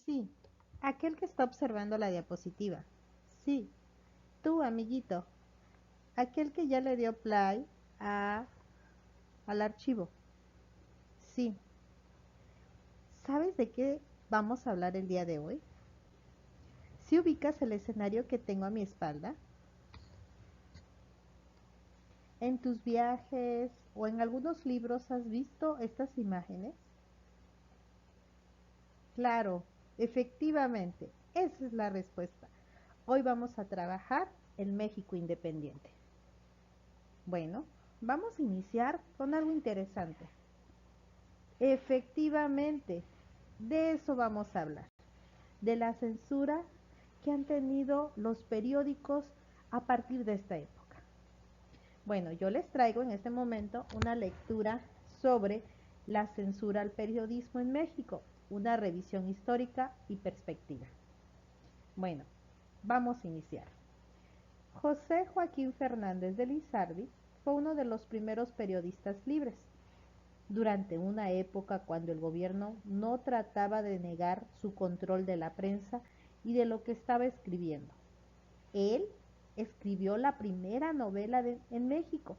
Sí, aquel que está observando la diapositiva. Sí, tú, amiguito, aquel que ya le dio play a, al archivo. Sí, ¿sabes de qué vamos a hablar el día de hoy? Si ubicas el escenario que tengo a mi espalda, en tus viajes o en algunos libros has visto estas imágenes. Claro, efectivamente, esa es la respuesta. Hoy vamos a trabajar el México independiente. Bueno, vamos a iniciar con algo interesante. Efectivamente, de eso vamos a hablar, de la censura que han tenido los periódicos a partir de esta época. Bueno, yo les traigo en este momento una lectura sobre la censura al periodismo en México, una revisión histórica y perspectiva. Bueno, vamos a iniciar. José Joaquín Fernández de Lizardi fue uno de los primeros periodistas libres, durante una época cuando el gobierno no trataba de negar su control de la prensa y de lo que estaba escribiendo. Él escribió la primera novela en México.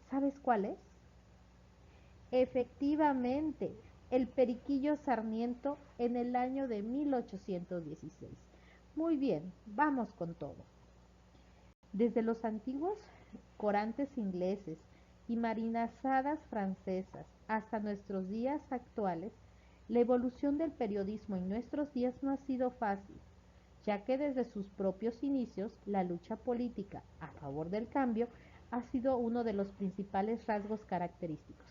¿Sabes cuál es? Efectivamente, El Periquillo Sarmiento en el año de 1816. Muy bien, vamos con todo. Desde los antiguos corantes ingleses y marinazadas francesas hasta nuestros días actuales, la evolución del periodismo en nuestros días no ha sido fácil, ya que desde sus propios inicios la lucha política a favor del cambio ha sido uno de los principales rasgos característicos,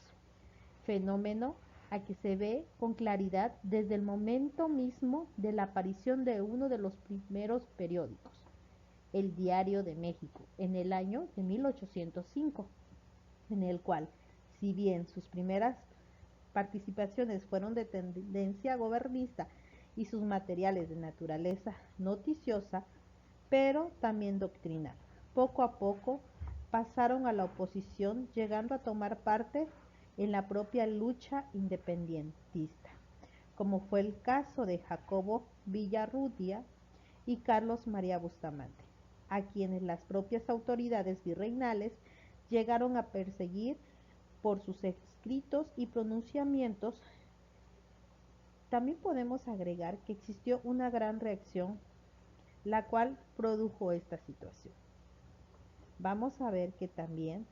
fenómeno a que se ve con claridad desde el momento mismo de la aparición de uno de los primeros periódicos, el Diario de México, en el año de 1805, en el cual, si bien sus primeras participaciones fueron de tendencia gobernista y sus materiales de naturaleza noticiosa, pero también doctrinal. Poco a poco pasaron a la oposición, llegando a tomar parte en la propia lucha independentista, como fue el caso de Jacobo Villarrutia y Carlos María Bustamante, a quienes las propias autoridades virreinales llegaron a perseguir por sus escritos y pronunciamientos. También podemos agregar que existió una gran reacción, la cual produjo esta situación. Vamos a ver que también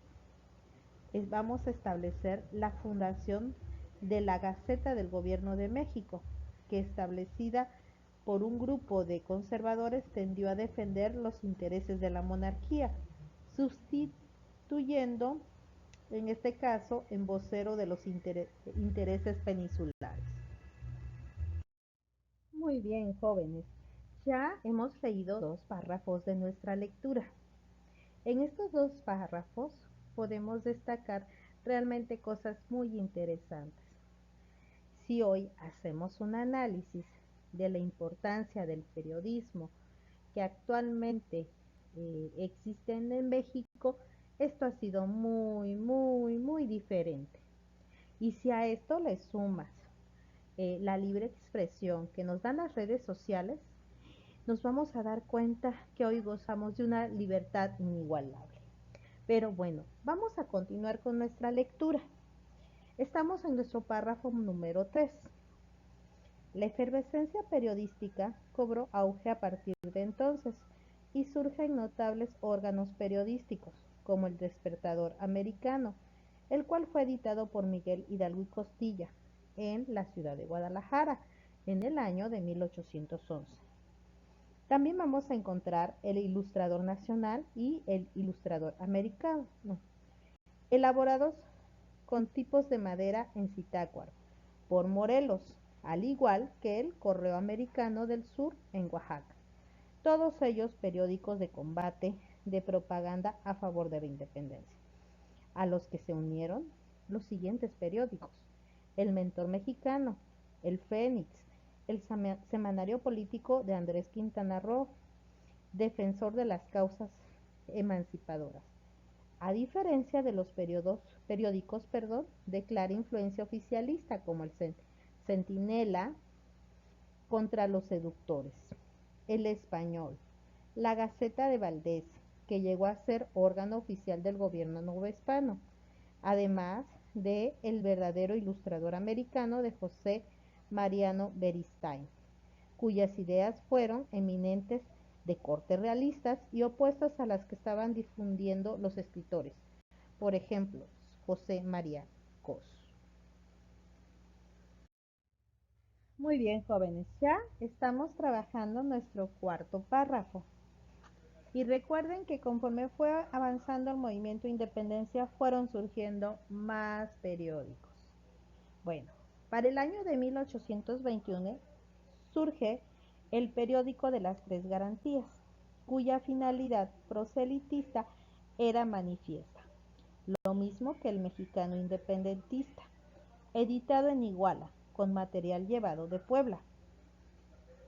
vamos a establecer la fundación de la Gaceta del Gobierno de México, que establecida por un grupo de conservadores tendió a defender los intereses de la monarquía, sustituyendo en este caso en vocero de los intereses peninsulares. Muy bien, jóvenes, ya hemos leído dos párrafos de nuestra lectura. En estos dos párrafos podemos destacar realmente cosas muy interesantes. Si hoy hacemos un análisis de la importancia del periodismo que actualmente existen en México, esto ha sido muy diferente. Y si a esto le sumas la libre expresión que nos dan las redes sociales, nos vamos a dar cuenta que hoy gozamos de una libertad inigualable. Pero bueno, vamos a continuar con nuestra lectura. Estamos en nuestro párrafo número 3. La efervescencia periodística cobró auge a partir de entonces y surgen notables órganos periodísticos, como el Despertador Americano, el cual fue editado por Miguel Hidalgo y Costilla en la ciudad de Guadalajara en el año de 1811. También vamos a encontrar el Ilustrador Nacional y el Ilustrador Americano, elaborados con tipos de madera en Zitácuaro, por Morelos, al igual que el Correo Americano del Sur en Oaxaca. Todos ellos periódicos de combate, de propaganda a favor de la independencia, a los que se unieron los siguientes periódicos: El Mentor Mexicano, El Fénix, el Semanario Político de Andrés Quintana Roo, defensor de las causas emancipadoras, a diferencia de los periódicos de clara influencia oficialista como el Centinela, contra los seductores, El Español, la Gaceta de Valdés, que llegó a ser órgano oficial del gobierno novohispano, además de El verdadero ilustrador americano de José Mariano Beristain, cuyas ideas fueron eminentes de corte realistas y opuestas a las que estaban difundiendo los escritores, por ejemplo, José María Cos. Muy bien, jóvenes, ya estamos trabajando nuestro cuarto párrafo. Y recuerden que conforme fue avanzando el movimiento de independencia, fueron surgiendo más periódicos. Bueno, para el año de 1821 surge el periódico de las Tres Garantías, cuya finalidad proselitista era manifiesta, lo mismo que el Mexicano Independentista, editado en Iguala, con material llevado de Puebla.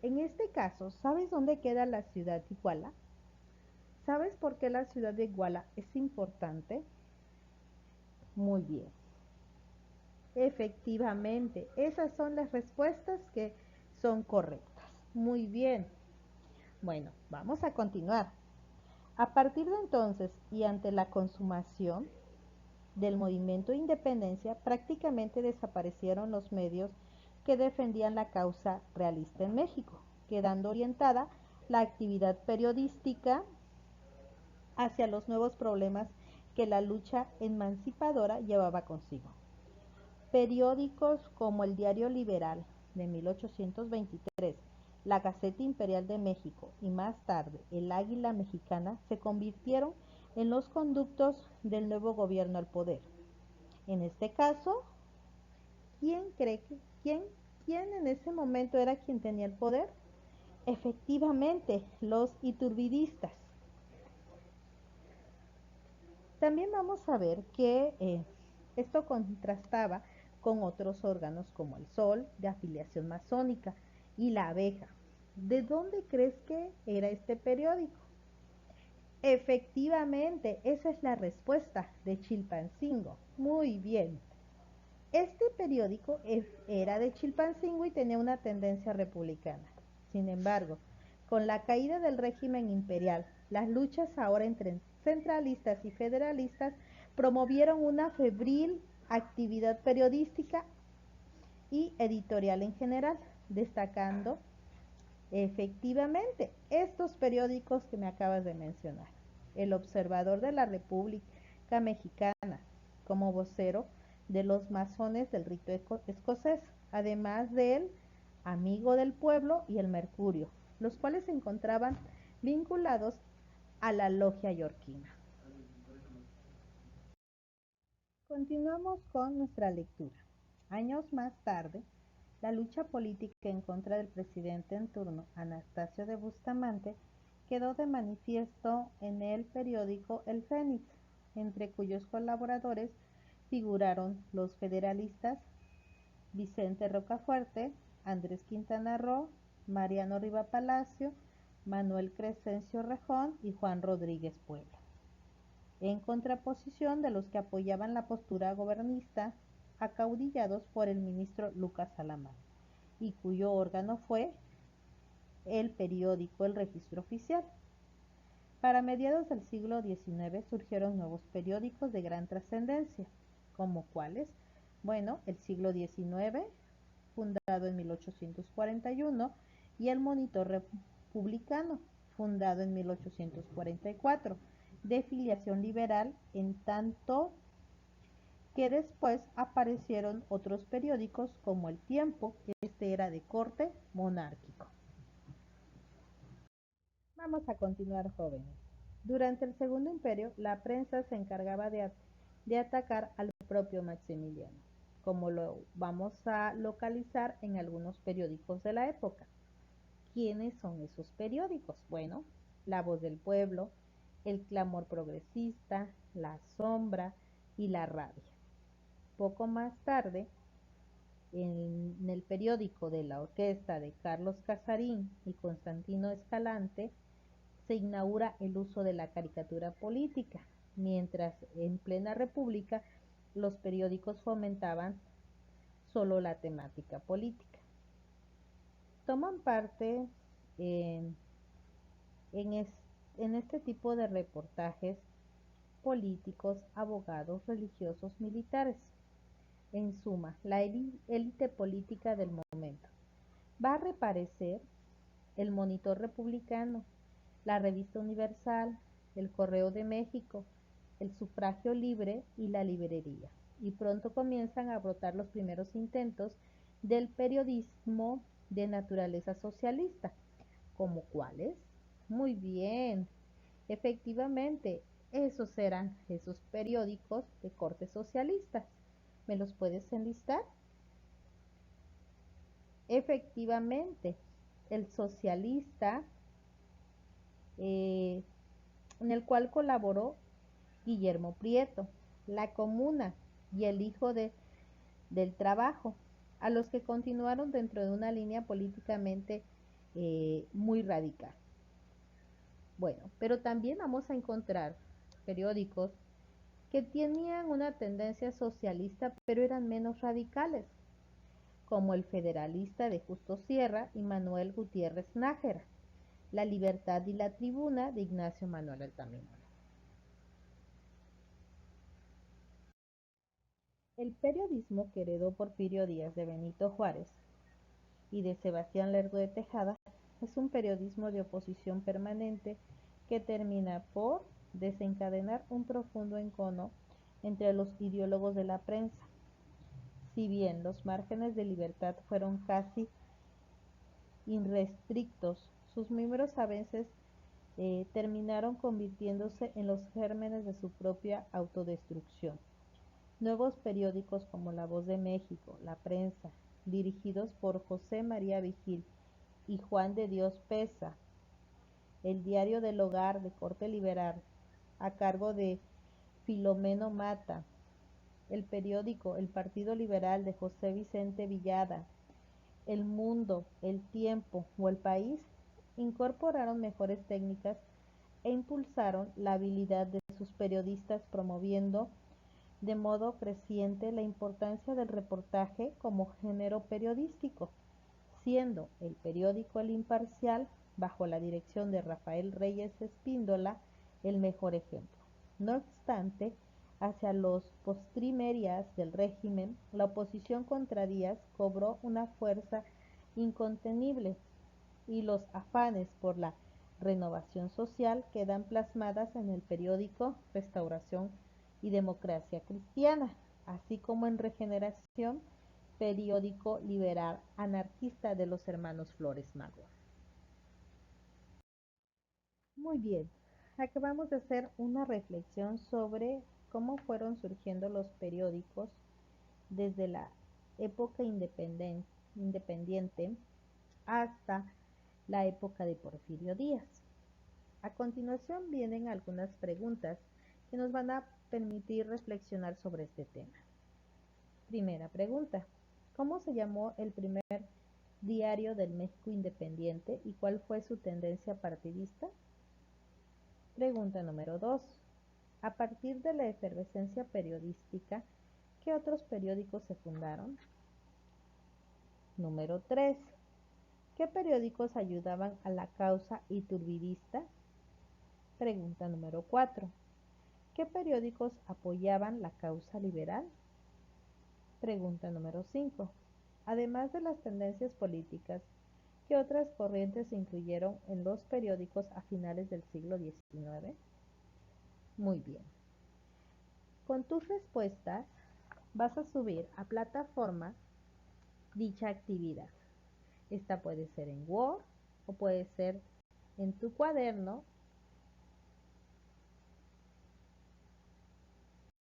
En este caso, ¿sabes dónde queda la ciudad de Iguala? ¿Sabes por qué la ciudad de Iguala es importante? Muy bien. Efectivamente, esas son las respuestas que son correctas. Muy bien. Bueno, vamos a continuar. A partir de entonces y ante la consumación del movimiento de independencia, prácticamente desaparecieron los medios que defendían la causa realista en México, quedando orientada la actividad periodística hacia los nuevos problemas que la lucha emancipadora llevaba consigo. Periódicos como el Diario Liberal de 1823, la Gaceta Imperial de México y más tarde el Águila Mexicana se convirtieron en los conductos del nuevo gobierno al poder. En este caso, ¿quién cree que quién en ese momento era quien tenía el poder? Efectivamente, los iturbidistas. También vamos a ver que esto contrastaba con otros órganos como el Sol, de afiliación masónica, y la Abeja. ¿De dónde crees que era este periódico? Efectivamente, esa es la respuesta, de Chilpancingo. Muy bien. Este periódico era de Chilpancingo y tenía una tendencia republicana. Sin embargo, con la caída del régimen imperial, las luchas ahora entre centralistas y federalistas promovieron una febril actividad periodística y editorial en general, destacando efectivamente estos periódicos que me acabas de mencionar. El Observador de la República Mexicana, como vocero de los masones del rito escocés, además del Amigo del Pueblo y el Mercurio, los cuales se encontraban vinculados a la logia yorquina. Continuamos con nuestra lectura. Años más tarde, la lucha política en contra del presidente en turno, Anastasio de Bustamante, quedó de manifiesto en el periódico El Fénix, entre cuyos colaboradores figuraron los federalistas Vicente Rocafuerte, Andrés Quintana Roo, Mariano Riva Palacio, Manuel Crescencio Rejón y Juan Rodríguez Puebla, en contraposición de los que apoyaban la postura gobernista, acaudillados por el ministro Lucas Alamán, y cuyo órgano fue el periódico El Registro Oficial. Para mediados del siglo XIX surgieron nuevos periódicos de gran trascendencia, como cuáles, bueno, el siglo XIX, fundado en 1841, y el Monitor Republicano, fundado en 1844, de filiación liberal, en tanto que después aparecieron otros periódicos como El Tiempo, que este era de corte monárquico. Vamos a continuar, jóvenes. Durante el Segundo Imperio, la prensa se encargaba de atacar al propio Maximiliano, como lo vamos a localizar en algunos periódicos de la época. ¿Quiénes son esos periódicos? Bueno, La Voz del Pueblo, El Clamor Progresista, La Sombra y La Rabia. Poco más tarde, en el periódico de la orquesta de Carlos Casarín y Constantino Escalante, se inaugura el uso de la caricatura política, mientras en plena república los periódicos fomentaban solo la temática política. Toman parte en, en, es- en este tipo de reportajes políticos, abogados, religiosos, militares. En suma, la élite política del momento. Va a reaparecer el Monitor Republicano, la Revista Universal, el Correo de México, el Sufragio Libre y la Librería. Y pronto comienzan a brotar los primeros intentos del periodismo de naturaleza socialista. ¿Como cuáles? Muy bien, efectivamente, esos eran esos periódicos de corte socialista. ¿Me los puedes enlistar? Efectivamente, el socialista, eh, en el cual colaboró Guillermo Prieto, La Comuna y El Hijo del Trabajo, a los que continuaron dentro de una línea políticamente muy radical. Bueno, pero también vamos a encontrar periódicos que tenían una tendencia socialista, pero eran menos radicales, como El Federalista de Justo Sierra y Manuel Gutiérrez Nájera, La Libertad y la Tribuna de Ignacio Manuel Altamira. El periodismo que heredó Porfirio Díaz de Benito Juárez y de Sebastián Lerdo de Tejada es un periodismo de oposición permanente que termina por desencadenar un profundo encono entre los ideólogos de la prensa. Si bien los márgenes de libertad fueron casi irrestrictos, sus miembros a veces terminaron convirtiéndose en los gérmenes de su propia autodestrucción. Nuevos periódicos como La Voz de México, La Prensa, dirigidos por José María Vigil y Juan de Dios Pesa, el Diario del Hogar de corte liberal, a cargo de Filomeno Mata, el periódico El Partido Liberal de José Vicente Villada, El Mundo, El Tiempo o El País, incorporaron mejores técnicas e impulsaron la habilidad de sus periodistas promoviendo de modo creciente la importancia del reportaje como género periodístico, siendo el periódico El Imparcial, bajo la dirección de Rafael Reyes Espíndola, el mejor ejemplo. No obstante, hacia los postrimerías del régimen, la oposición contra Díaz cobró una fuerza incontenible y los afanes por la renovación social quedan plasmadas en el periódico Restauración y Democracia Cristiana, así como en Regeneración, periódico liberal anarquista de los hermanos Flores Magón. Muy bien, acabamos de hacer una reflexión sobre cómo fueron surgiendo los periódicos desde la época independiente hasta la época de Porfirio Díaz. A continuación vienen algunas preguntas que nos van a permitir reflexionar sobre este tema. Primera pregunta: ¿cómo se llamó el primer diario del México independiente y cuál fue su tendencia partidista? Pregunta número 2. A partir de la efervescencia periodística, ¿qué otros periódicos se fundaron? Número 3. ¿Qué periódicos ayudaban a la causa iturbidista? Pregunta número 4. ¿Qué periódicos apoyaban la causa liberal? Pregunta número 5. Además de las tendencias políticas, ¿qué otras corrientes se incluyeron en los periódicos a finales del siglo XIX? Muy bien. Con tus respuestas vas a subir a plataforma dicha actividad. Esta puede ser en Word o puede ser en tu cuaderno